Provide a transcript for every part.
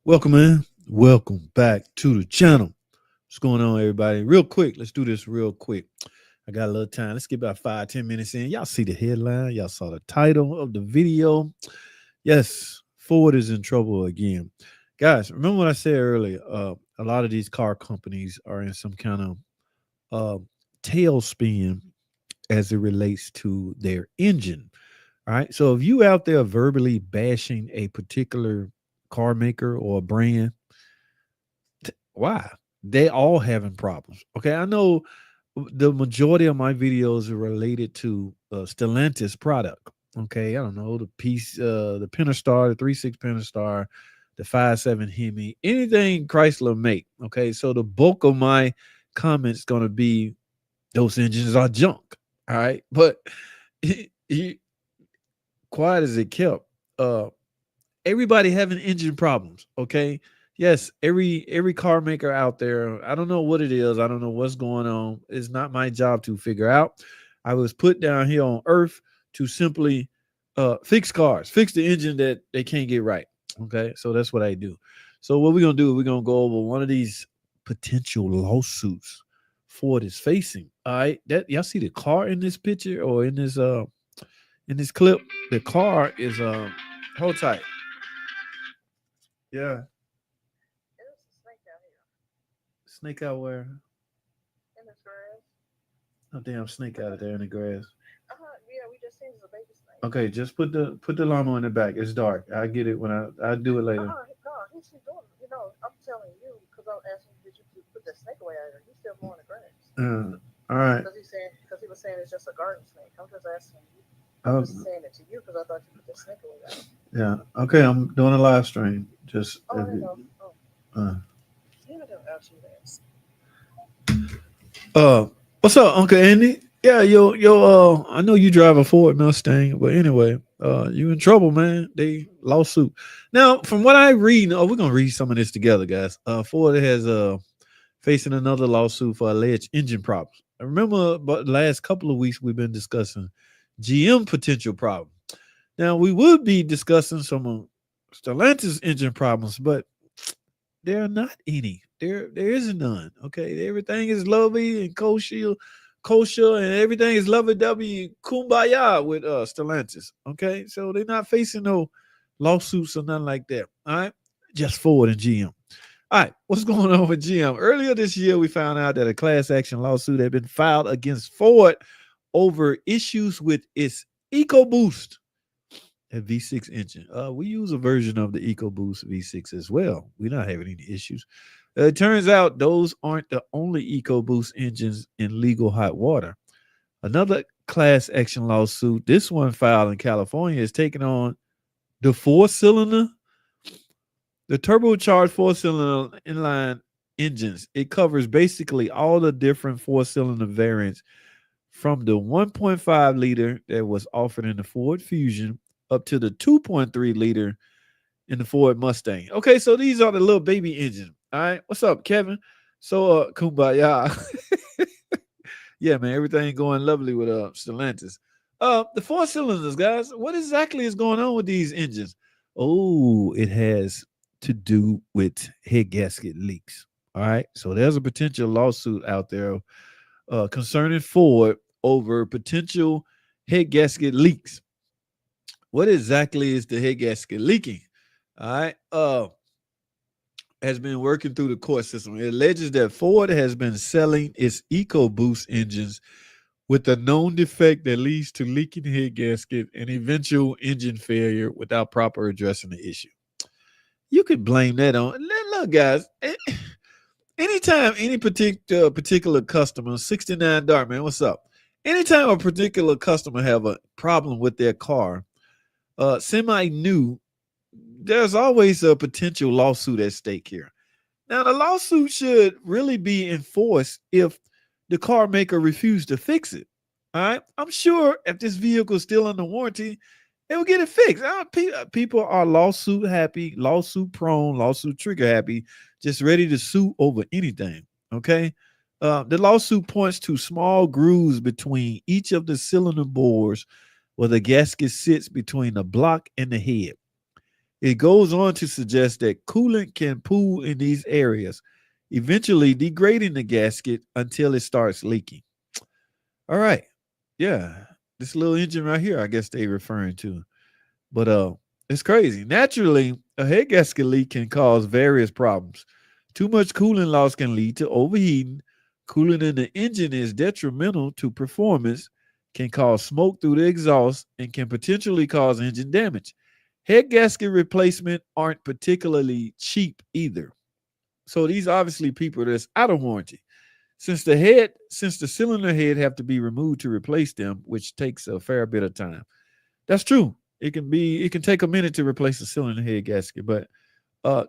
Welcome in. Welcome back to the channel. What's going on, everybody? Real quick, let's do this real quick. I got a little time. Let's get about 5-10 minutes in. Y'all see the headline. Y'all saw the title of the video. Yes, Ford is in trouble again. Guys, remember what I said earlier? A lot of these car companies are in some kind of uh, tailspin as it relates to their engine. All right. So if you out there verbally bashing a particular car maker or brand, why? They all having problems. Okay, I know the majority of my videos are related to Stellantis product. Okay, I don't know the piece, the Pentastar, the 3.6 Pentastar, the 5.7 Hemi, anything Chrysler make. Okay, so the bulk of my comments gonna be those engines are junk. All right, but he, quiet as it kept. Uh, Everybody having engine problems. Okay, yes, every car maker out there, I don't know what it is, I don't know what's going on. It's not my job to figure out. I was put down here on earth to simply fix cars, fix the engine that they can't get right. Okay, so that's what I do. So what we're gonna do, we're gonna go over one of these potential lawsuits Ford is facing. All right, that y'all see the car in this picture or in this clip. The car is hold tight. Yeah. Snake out where? Oh damn, snake out of there in the grass. Okay, just put the llama in the back. It's dark. I get it when I do it later. All right. Oh, yeah. Okay, I'm doing a live stream. Just uh, uh what's up, Uncle Andy? Yeah, I know you drive a Ford Mustang, but anyway, you in trouble, man. They lawsuit. Now, from what I read, we're gonna read some of this together, guys. Ford has facing another lawsuit for alleged engine problems. I remember but the last couple of weeks we've been discussing GM potential problem. Now we would be discussing some of Stellantis engine problems, but there are not any. There isn't none. Okay, everything is lovely and kosher, and everything is lovey dovey, kumbaya with Stellantis. Okay, so they're not facing no lawsuits or nothing like that. All right, just Ford and GM. All right, what's going on with GM? Earlier this year, we found out that a class action lawsuit had been filed against Ford over issues with its EcoBoost a V6 engine. We use a version of the EcoBoost V6 as well. We're not having any issues. It turns out those aren't the only EcoBoost engines in legal hot water. Another class action lawsuit, this one filed in California, is taking on the four-cylinder, the turbocharged four-cylinder inline engines. It covers basically all the different four-cylinder variants from the 1.5 liter that was offered in the Ford Fusion up to the 2.3 liter in the Ford Mustang. Okay, so these are the little baby engines. All right, what's up, Kevin? So, kumbaya. Yeah, man, everything going lovely with Stellantis. The four cylinders, guys. What exactly is going on with these engines? Oh, it has to do with head gasket leaks. All right, so there's a potential lawsuit out there concerning Ford over potential head gasket leaks. What exactly is the head gasket leaking? All right. Has been working through the court system. It alleges that Ford has been selling its EcoBoost engines with a known defect that leads to leaking head gasket and eventual engine failure without proper addressing the issue. You could blame that on. Look, guys. Anytime any particular customer, 69 Dart, man, what's up? Anytime a particular customer have a problem with their car, semi new, there's always a potential lawsuit at stake here. Now, the lawsuit should really be enforced if the car maker refused to fix it. All right. I'm sure if this vehicle is still under warranty, they will get it fixed. People are lawsuit happy, lawsuit prone, lawsuit trigger happy, just ready to sue over anything. Okay. The lawsuit points to small grooves between each of the cylinder bores where the gasket sits between the block and the head. It goes on to suggest that coolant can pool in these areas, eventually degrading the gasket until it starts leaking. All right. Yeah. This little engine right here, I guess they referring to. But it's crazy. Naturally, a head gasket leak can cause various problems. Too much coolant loss can lead to overheating. Coolant in the engine is detrimental to performance, can cause smoke through the exhaust, and can potentially cause engine damage. Head gasket replacement aren't particularly cheap either. So these obviously people that's out of warranty. Since the cylinder head have to be removed to replace them, which takes a fair bit of time. That's true. It can take a minute to replace a cylinder head gasket, but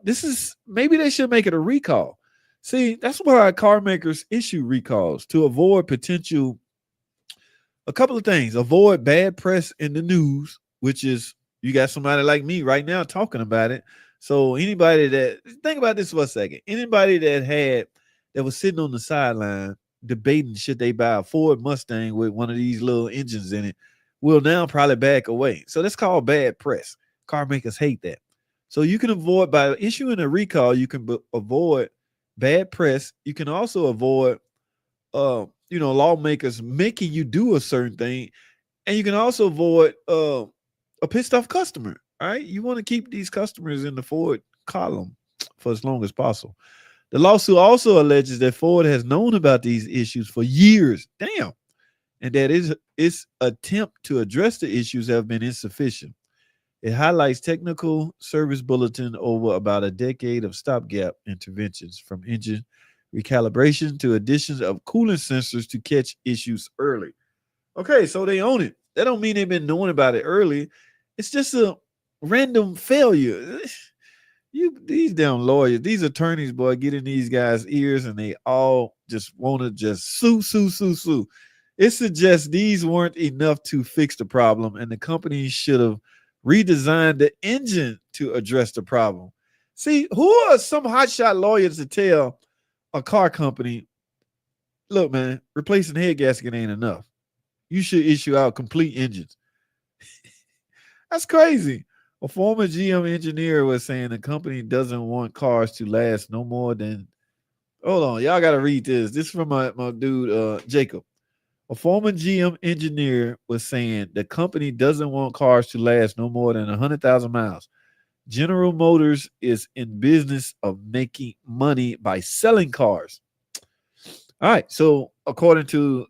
this is maybe they should make it a recall. See, that's why car makers issue recalls to avoid potential a couple of things. Avoid bad press in the news, which is you got somebody like me right now talking about it. So anybody that think about this for a second, anybody that was sitting on the sideline debating should they buy a Ford Mustang with one of these little engines in it will now probably back away. So that's called bad press. Car makers hate that. So you can avoid by issuing a recall, you can avoid bad press. You can also avoid lawmakers making you do a certain thing, and you can also avoid a pissed off customer. All right, you want to keep these customers in the Ford column for as long as possible. The lawsuit also alleges that Ford has known about these issues for years. Damn. And that its attempt to address the issues have been insufficient. It highlights technical service bulletin over about a decade of stopgap interventions, from engine recalibration to additions of coolant sensors to catch issues early. Okay, so they own it. That don't mean they've been knowing about it early. It's just a random failure. You these damn lawyers, these attorneys, boy, get in these guys' ears and they all just want to just sue, sue, sue, sue. It suggests these weren't enough to fix the problem, and the company should have redesigned the engine to address the problem. See, who are some hotshot lawyers to tell a car company, look, man, replacing head gasket ain't enough. You should issue out complete engines. That's crazy. A former GM engineer was saying the company doesn't want cars to last no more than. Hold on, y'all got to read this. This is from my dude, Jacob. A former GM engineer was saying the company doesn't want cars to last no more than 100,000 miles. General Motors is in business of making money by selling cars. All right, so according to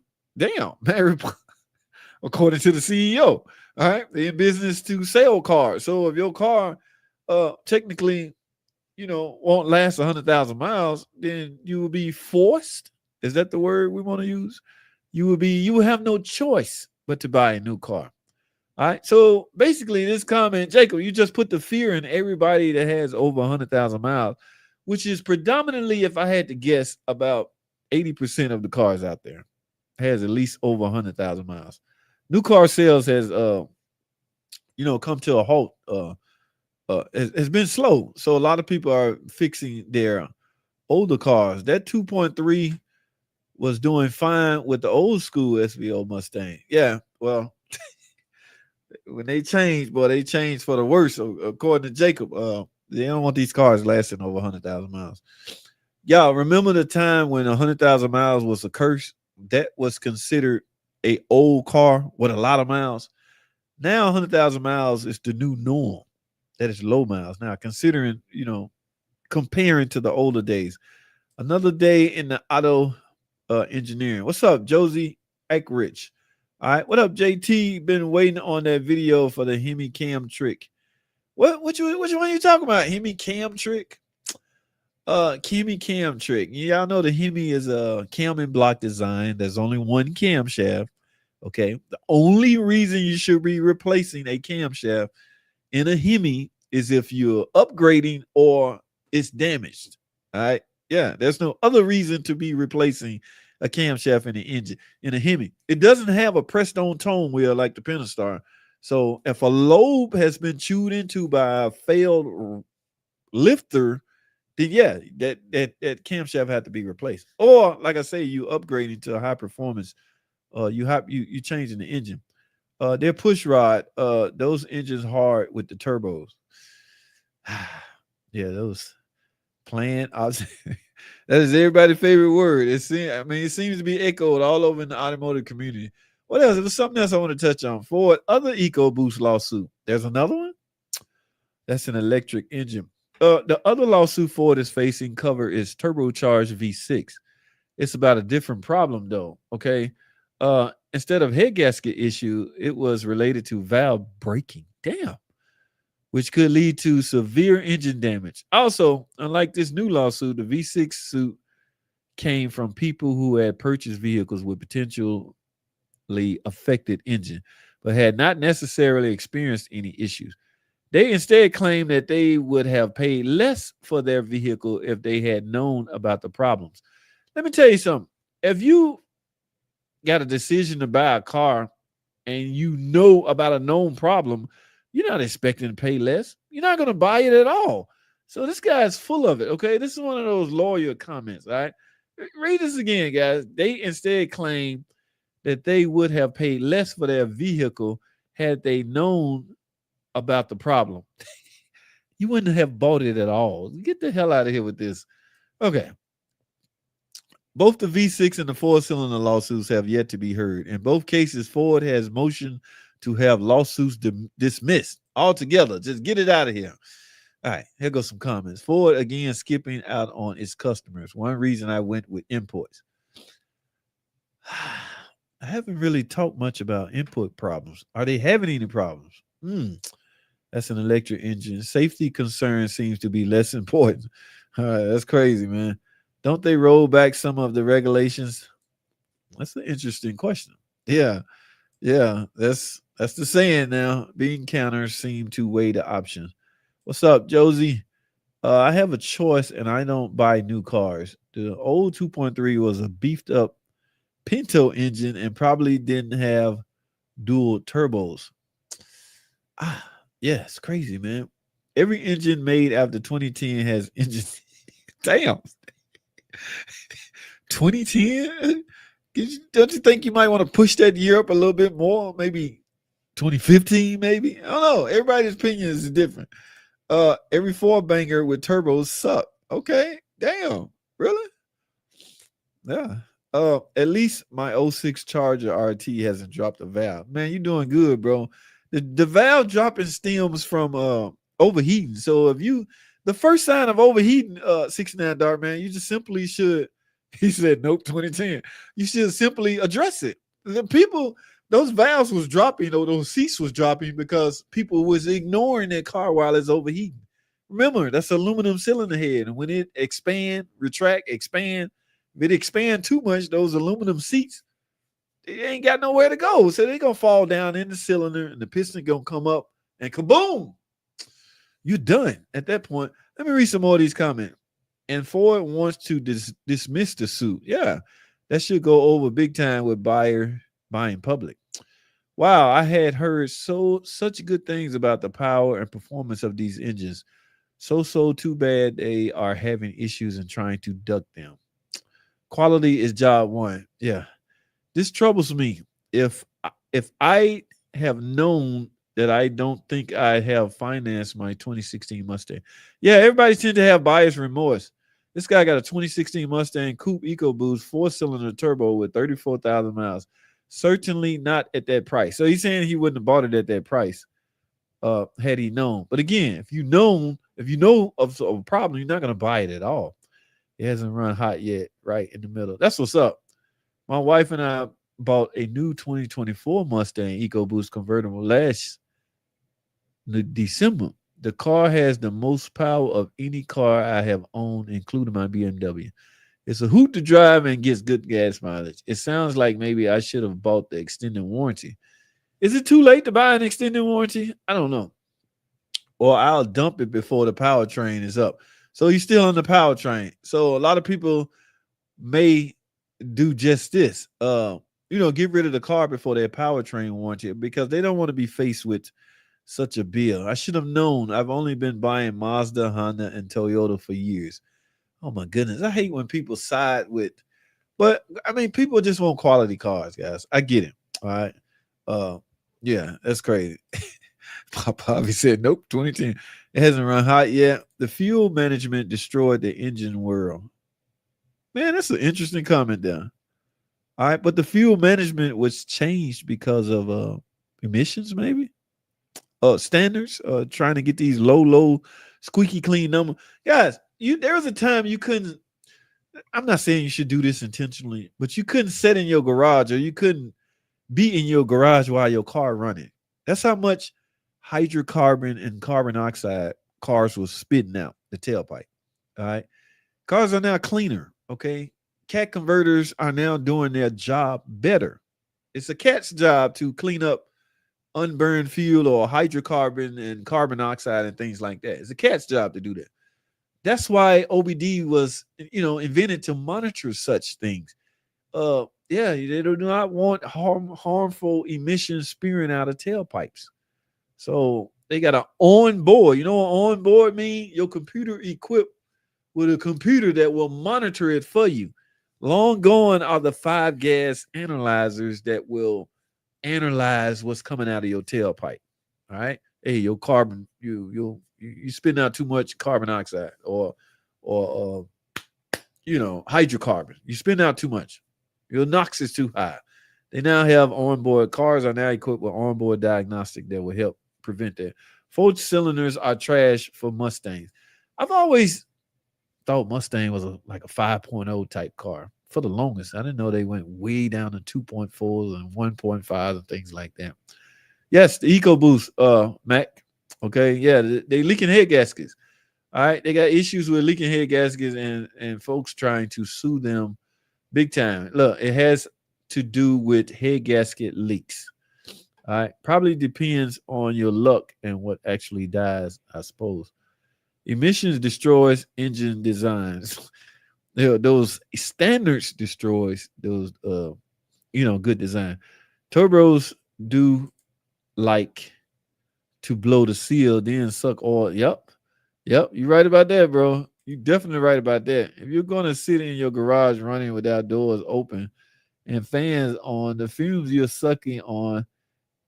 according to the CEO, all right, they're in business to sell cars. So if your car technically, won't last 100,000 miles, then you will be forced. Is that the word we want to use? You will have no choice but to buy a new car. All right. So basically, this comment, Jacob, you just put the fear in everybody that has over 100,000 miles, which is predominantly, if I had to guess, about 80% of the cars out there has at least over 100,000 miles. New car sales has, come to a halt. Has been slow. So a lot of people are fixing their older cars. That 2.3 was doing fine with the old school SVO Mustang. Yeah, well, when they changed, boy, they changed for the worse. According to Jacob, they don't want these cars lasting over 100,000 miles. Y'all remember the time when 100,000 miles was a curse? That was considered a old car with a lot of miles. Now 100,000 miles is the new norm. That is low miles. Now, considering, comparing to the older days. Another day in the auto engineering. What's up, Josie Eckrich? All right. What up, JT? Been waiting on that video for the Hemi cam trick. Which one are you talking about? Hemi cam trick? Hemi cam trick. Y'all know the Hemi is a cam and block design. There's only one camshaft. Okay. The only reason you should be replacing a camshaft in a Hemi is if you're upgrading or it's damaged. All right. Yeah, there's no other reason to be replacing a camshaft in the engine in a Hemi. It doesn't have a pressed on tone wheel like the Pentastar. So if a lobe has been chewed into by a failed lifter, then yeah, that camshaft had to be replaced. Or like I say, you upgrading to a high performance. You changing the engine. Their push rod, those engines hard with the turbos. Yeah, those planned. That is everybody's favorite word. It seems to be echoed all over in the automotive community. What else? There was something else I want to touch on. Ford other EcoBoost lawsuit. There's another one. That's an electric engine. The other lawsuit Ford is facing cover is turbocharged V6. It's about a different problem though. Okay. Instead of head gasket issue, it was related to valve breaking. Damn. Which could lead to severe engine damage. Also, unlike this new lawsuit, the V6 suit came from people who had purchased vehicles with potentially affected engine, but had not necessarily experienced any issues. They instead claimed that they would have paid less for their vehicle if they had known about the problems. Let me tell you something. If you got a decision to buy a car and you know about a known problem, you're not expecting to pay less. You're not going to buy it at all. So this guy is full of it. Okay. This is one of those lawyer comments. All right. Read this again, guys. They instead claim that they would have paid less for their vehicle had they known about the problem. You wouldn't have bought it at all. Get the hell out of here with this. Okay. Both the V6 and the four-cylinder lawsuits have yet to be heard. In both cases, Ford has motioned to have lawsuits dismissed altogether. Just get it out of here. All right, here goes some comments. Ford again skipping out on its customers. One reason I went with imports. I haven't really talked much about import problems. Are they having any problems? That's an electric engine. Safety concern seems to be less important. All right, that's crazy, man. Don't they roll back some of the regulations? That's an interesting question. Yeah, yeah, that's the saying now. Bean counters seem to weigh the option. What's up, Josie? I have a choice and I don't buy new cars. The old 2.3 was a beefed up Pinto engine and probably didn't have dual turbos. Yeah, it's crazy, man. Every engine made after 2010 has engine. Damn. 2010? Don't you think you might want to push that year up a little bit more? Maybe 2015, maybe? I don't know. Everybody's opinion is different. Every four banger with turbos suck. Okay. Damn. Really? Yeah. At least my '06 Charger RT hasn't dropped a valve. Man, you doing good, bro. The valve dropping stems from overheating. So if you the first sign of overheating, 69 Dark Man, you just simply should. He said, nope, 2010. You should simply address it. The people, those valves was dropping, or those seats was dropping because people was ignoring their car while it's overheating. Remember, that's aluminum cylinder head. And when it expand, retract, expand, if it expand too much, those aluminum seats, they ain't got nowhere to go. So they're gonna fall down in the cylinder and the piston gonna come up and kaboom. You're done at that point. Let me read some more of these comments. And Ford wants to dismiss the suit. Yeah, that should go over big time with buying public. Wow, I had heard such good things about the power and performance of these engines. So too bad they are having issues and trying to duck them. Quality is job one. Yeah, this troubles me. If I have known that I don't think I have financed my 2016 Mustang. Yeah, everybody tend to have buyer's remorse. This guy got a 2016 Mustang Coupe EcoBoost 4-cylinder turbo with 34,000 miles. Certainly not at that price. So he's saying he wouldn't have bought it at that price had he known. But again, if you know of a problem, you're not going to buy it at all. It hasn't run hot yet, right in the middle. That's what's up. My wife and I bought a new 2024 Mustang EcoBoost convertible last December. The car has the most power of any car I have owned, including my BMW. It's a hoot to drive and gets good gas mileage. It sounds like maybe I should have bought the extended warranty. Is it too late to buy an extended warranty? I don't know. Or I'll dump it before the powertrain is up. So you're still on the powertrain. So a lot of people may do just this. Get rid of the car before their powertrain warranty because they don't want to be faced with such a bill. I should have known. I've only been buying Mazda, Honda, and Toyota for years. Oh my goodness. I hate when people side with, but I mean, people just want quality cars, guys. I get it. All right. Yeah, that's crazy. Bobby said, nope, 2010. It hasn't run hot yet. The fuel management destroyed the engine world. Man, that's an interesting comment there. All right, but the fuel management was changed because of emissions, maybe standards. Trying to get these low, squeaky clean number. Guys, there was a time you couldn't. I'm not saying you should do this intentionally, but you couldn't sit in your garage or you couldn't be in your garage while your car running. That's how much hydrocarbon and carbon dioxide cars was spitting out the tailpipe. All right, cars are now cleaner. Okay, cat converters are now doing their job better. It's a cat's job to clean up unburned fuel or hydrocarbon and carbon dioxide and things like that. It's a cat's job to do that. That's why OBD was, invented to monitor such things. Yeah, they do not want harmful emissions spewing out of tailpipes. So they got an onboard. You know what onboard mean? Your computer equipped with a computer that will monitor it for you. Long gone are the 5 gas analyzers that will analyze what's coming out of your tailpipe. All right. Hey, your carbon, you spitting out too much carbon dioxide or hydrocarbon. You spitting out too much. Your NOx is too high. They now have onboard cars are now equipped with onboard diagnostic that will help prevent that. 4 cylinders are trash for Mustangs. I've always thought Mustang was like a 5.0 type car for the longest. I didn't know they went way down to 2.4s and 1.5s and things like that. Yes, the EcoBoost, Mac. Okay, yeah, they leaking head gaskets. All right, they got issues with leaking head gaskets and folks trying to sue them big time. Look, it has to do with head gasket leaks. All right, probably depends on your luck and what actually dies, I suppose. Emissions destroys engine designs. Those standards destroys those good design. Turbos do like to blow the seal, then suck oil. Yep. You're right about that, bro. You're definitely right about that. If you're gonna sit in your garage running without doors open and fans on, the fumes you're sucking on,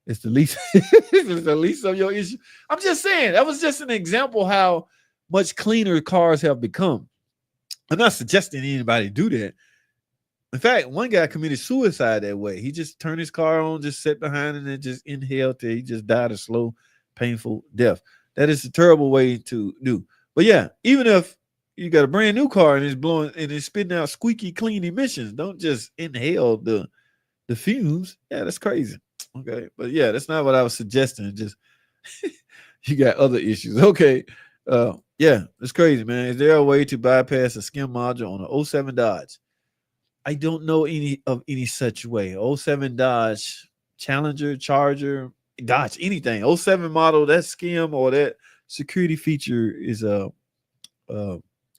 it's the least it's the least of your issue. I'm just saying that was just an example how much cleaner cars have become. I'm not suggesting anybody do that. In fact, one guy committed suicide that way. He just turned his car on, just sat behind it, and just inhaled till he just died a slow, painful death. That is a terrible way to do. But yeah, even if you got a brand new car and it's blowing and it's spitting out squeaky clean emissions, don't just inhale the fumes. Yeah, that's crazy. Okay, but yeah, that's not what I was suggesting. Just you got other issues. Okay. Yeah, it's crazy, man. Is there a way to bypass a Skimm module on an '07 Dodge? I don't know any such way. '07 Dodge, Challenger, Charger, Dodge, anything. '07 model, that Skimm or that security feature is it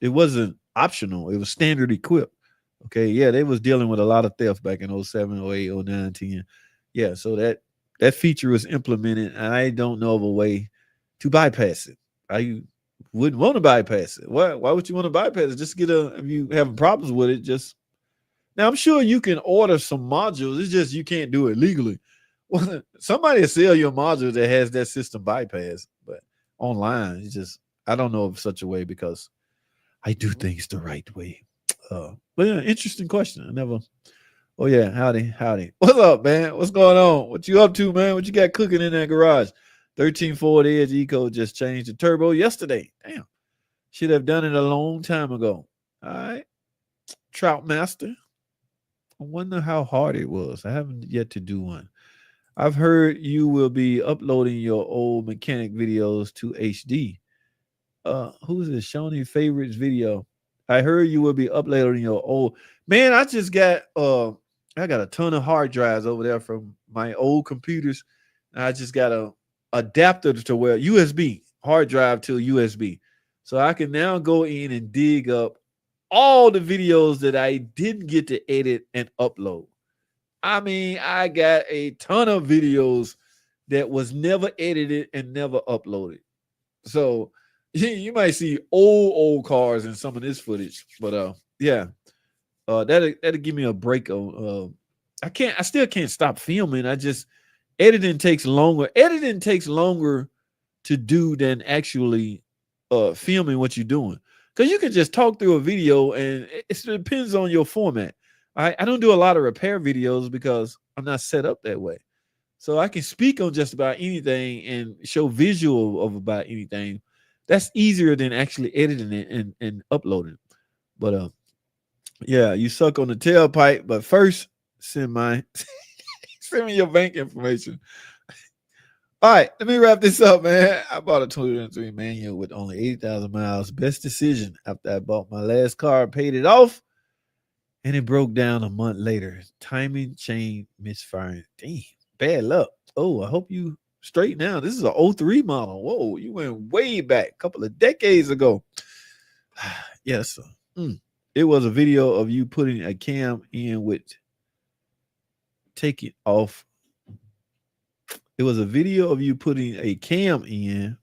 wasn't optional. It was standard equipped. Okay, yeah, they was dealing with a lot of theft back in '07, '08, '09, '10. Yeah, so that feature was implemented, and I don't know of a way to bypass it. I wouldn't want to bypass it. Why would you want to bypass it? Just if you having problems with it, just now I'm sure you can order some modules. It's just you can't do it legally. Well, somebody will sell you a module that has that system bypass, but online, it's just I don't know of such a way because I do things the right way. But yeah, interesting question. I never. Oh yeah, howdy. What's up, man? What's going on? What you up to, man? What you got cooking in that garage? 13 Ford Edge Eco just changed the turbo yesterday. Damn. Should have done it a long time ago. All right. Trout Master. I wonder how hard it was. I haven't yet to do one. I've heard you will be uploading your old mechanic videos to HD. Who's this? Shoney Favorites video. I heard you will be uploading your old. Man, I got a ton of hard drives over there from my old computers. I just got a adapter to where USB hard drive to USB. So I can now go in and dig up all the videos that I didn't get to edit and upload. I mean, I got a ton of videos that was never edited and never uploaded. So you might see old cars in some of this footage, but yeah, that'll give me a break on. I still can't stop filming. I just editing takes longer. Editing takes longer to do than actually filming what you're doing. Because you can just talk through a video and it depends on your format. I don't do a lot of repair videos because I'm not set up that way. So I can speak on just about anything and show visual of about anything. That's easier than actually editing it and uploading. But yeah, you suck on the tailpipe. But first, send my send me your bank information. All right, let me wrap this up, man. I bought a 2023 manual with only 80,000 miles. Best decision after I bought my last car, paid it off, and it broke down a month later. Timing chain misfiring. Damn, bad luck. Oh, I hope you straight now. This is an '03 model. Whoa, you went way back, a couple of decades ago. Yes, it was a video of you putting a cam in with taking off. It was a video of you putting a cam in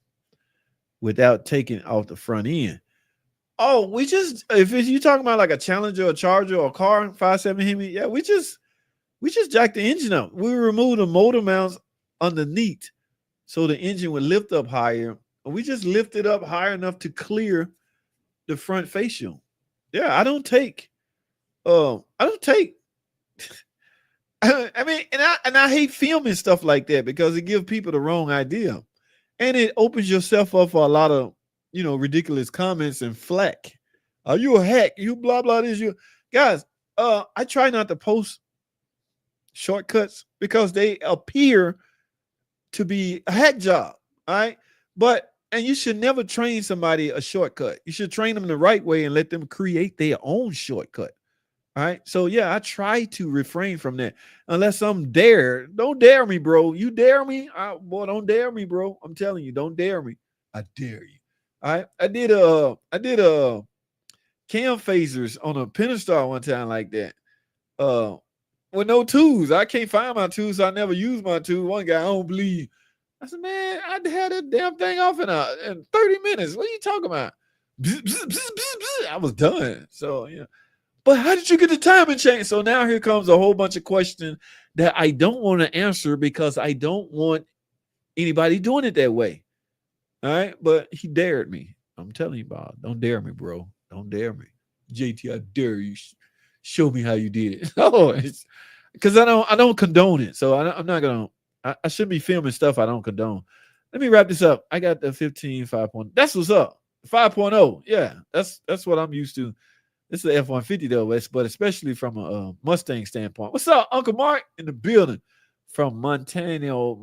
without taking off the front end. Oh, we just, if you talking about like a Challenger, a Charger, or a car, 5.7 Hemi, yeah, we just jacked the engine up. We removed the motor mounts underneath so the engine would lift up higher. We just lifted up high enough to clear the front fascium. Yeah, I don't take I mean, and I hate filming stuff like that because it gives people the wrong idea, and it opens yourself up for a lot of ridiculous comments and flack. Are you a hack? You blah blah this. You guys, I try not to post shortcuts because they appear to be a hack job. All right, and you should never train somebody a shortcut. You should train them the right way and let them create their own shortcut. All right. So yeah, I try to refrain from that unless I'm dare. Don't dare me, bro. You dare me? Boy, don't dare me, bro. I'm telling you, don't dare me. I dare you. All right. I did cam phasers on a Pentastar one time like that. With no tools. I can't find my tools, so I never use my tools. One guy, I don't believe. I said, man, I had that damn thing off in 30 minutes. What are you talking about? I was done. So yeah. But how did you get the timing chain? So now here comes a whole bunch of questions that I don't want to answer because I don't want anybody doing it that way. All right. But he dared me. I'm telling you, Bob, don't dare me, bro. Don't dare me. JT, I dare you. Show me how you did it. Oh, because I don't condone it. So I'm not going to, I shouldn't be filming stuff I don't condone. Let me wrap this up. I got the 15 5.0. That's what's up. 5.0. Yeah. That's what I'm used to. This is an F-150 though, but especially from a Mustang standpoint. What's up, Uncle Mark in the building from Manitoba,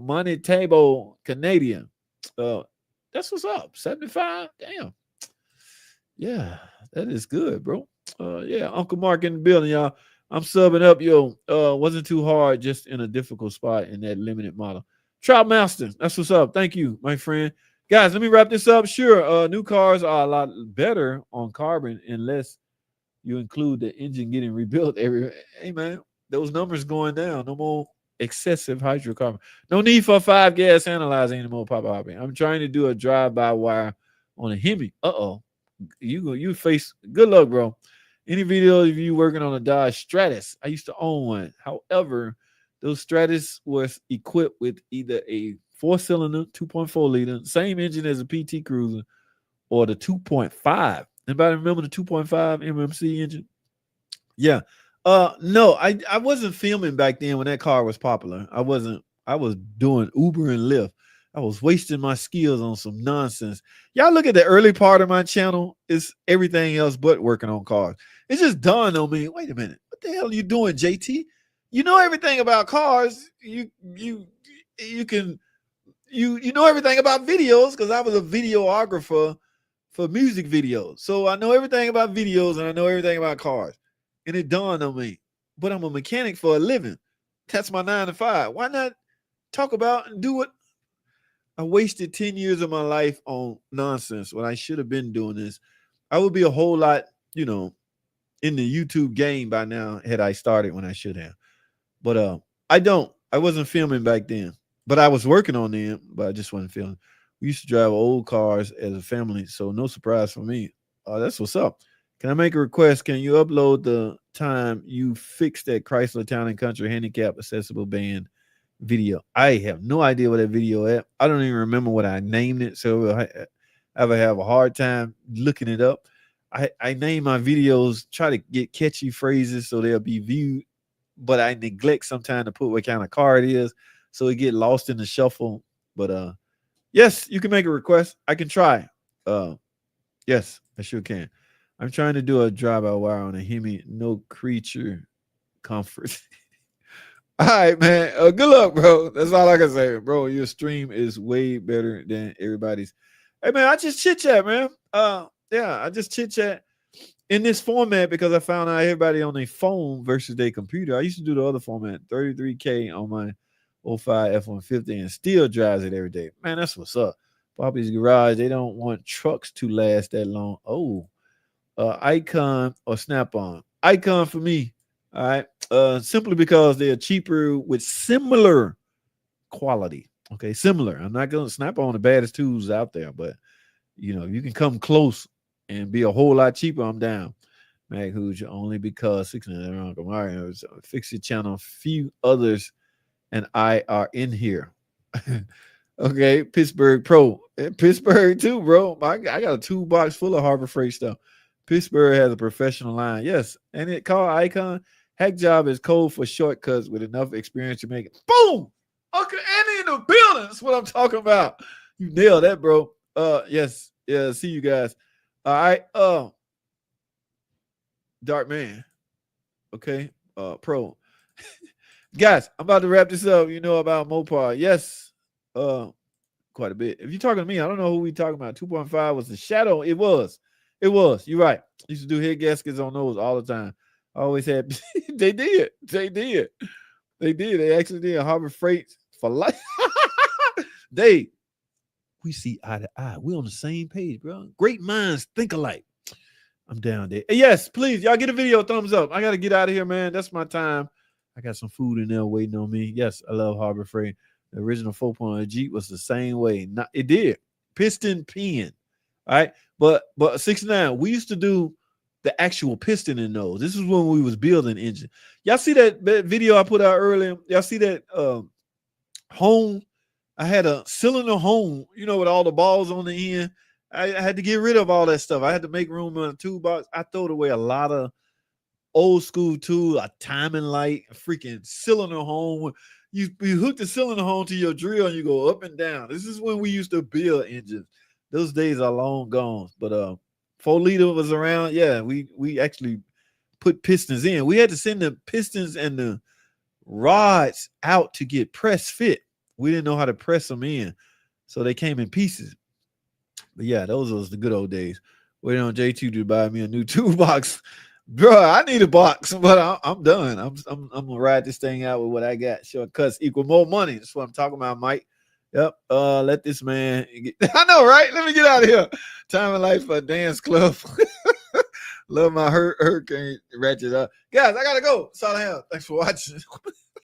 Canadian. That's what's up. 75. Damn. Yeah, that is good, bro. Yeah, Uncle Mark in the building, y'all. I'm subbing up, yo. Wasn't too hard, just in a difficult spot in that limited model. Trout Master, that's what's up. Thank you, my friend. Guys, let me wrap this up. Sure, new cars are a lot better on carbon unless you include the engine getting rebuilt hey man, those numbers going down. No more excessive hydrocarbon. No need for a 5 gas analyzer anymore, Papa Hoppy. I'm trying to do a drive-by wire on a Hemi. You face good luck, bro. Any video of you working on a Dodge Stratus? I used to own one. However, those Stratus was equipped with either a 4-cylinder 2.4 liter, same engine as a PT Cruiser, or the 2.5. Anybody remember the 2.5 MMC engine? Yeah. No, I wasn't filming back then when that car was popular. I was doing Uber and Lyft. I was wasting my skills on some nonsense. Y'all look at the early part of my channel. It's everything else but working on cars. It just dawned on me, wait a minute. What the hell are you doing, JT? You know everything about cars. You know everything about videos because I was a videographer for music videos. So I know everything about videos and I know everything about cars. And it dawned on me, but I'm a mechanic for a living. That's my 9 to 5. Why not talk about and do it? I wasted 10 years of my life on nonsense when I should have been doing this. I would be a whole lot, in the YouTube game by now had I started when I should have. But I wasn't filming back then. But I was working on them, but I just wasn't filming. We used to drive old cars as a family, so no surprise for me. That's what's up. Can I make a request? Can you upload the time you fixed that Chrysler Town and Country handicap accessible band video. I have no idea what that video at. I don't even remember what I named it. So I would have a hard time looking it up. I name my videos, try to get catchy phrases so they'll be viewed, but I neglect sometimes to put what kind of car it is, so it get lost in the shuffle. But yes, you can make a request. I can try. Yes, I sure can. I'm trying to do a drive-by-wire on a Hemi, no creature comfort. All right, man. Good luck, bro. That's all I can say, bro. Your stream is way better than everybody's. Hey, man, I just chit chat, man. Yeah, I just chit chat in this format because I found out everybody on their phone versus their computer. I used to do the other format, 33K on my 05 F-150, and still drives it every day. Man, that's what's up. Poppy's Garage, they don't want trucks to last that long. Oh, Icon or Snap-on? Icon for me. All right. Simply because they're cheaper with similar quality. Okay, similar. I'm not gonna Snap on the baddest tools out there, but if you can come close and be a whole lot cheaper, I'm down. Mag Hooge only because 600 fix your channel. Few others and I are in here. Okay, Pittsburgh Pro. Pittsburgh too, bro. I got a toolbox full of Harbor Freight stuff. Pittsburgh has a professional line. Yes, and it called Icon. Hack Job is code for shortcuts with enough experience to make it. Boom! Uncle Andy in the building. That's what I'm talking about. You nailed that, bro. Yes. Yeah, see you guys. All right. Dark Man. Okay. Pro. Guys, I'm about to wrap this up. You know about Mopar. Yes. Quite a bit. If you're talking to me, I don't know who we talking about. 2.5 was the Shadow. It was. You're right. Used to do head gaskets on those all the time. I always had. They did. They actually did. Harbor Freight for life. We see eye to eye. We're on the same page, bro. Great minds think alike. I'm down there. Yes, please. Y'all get a video thumbs up. I got to get out of here, man. That's my time. I got some food in there waiting on me. Yes, I love Harbor Freight. The original 4.0 Jeep was the same way. It did. Piston pin. All right. But 69, we used to do the actual piston in those. This is when we was building engine. Y'all see that video I put out earlier? Y'all see that home? I had a cylinder home, with all the balls on the end. I had to get rid of all that stuff. I had to make room in a toolbox. I throwed away a lot of old school tools, a timing light, a freaking cylinder home. You hook the cylinder home to your drill and you go up and down. This is when we used to build engines. Those days are long gone. But 4 liter was around. Yeah, we actually put pistons in. We had to send the pistons and the rods out to get press fit. We didn't know how to press them in, so they came in pieces. But yeah, those was the good old days. Waiting on J2 to buy me a new toolbox. Bro, I need a box, but I'm done. I'm gonna ride this thing out with what I got. Shortcuts equal more money. That's what I'm talking about, Mike. Yep. Let this man get, I know, right? Let me get out of here. Time of life for a dance club. Love my hurricane ratchet up. Guys, I gotta go. That's all I have. Thanks for watching.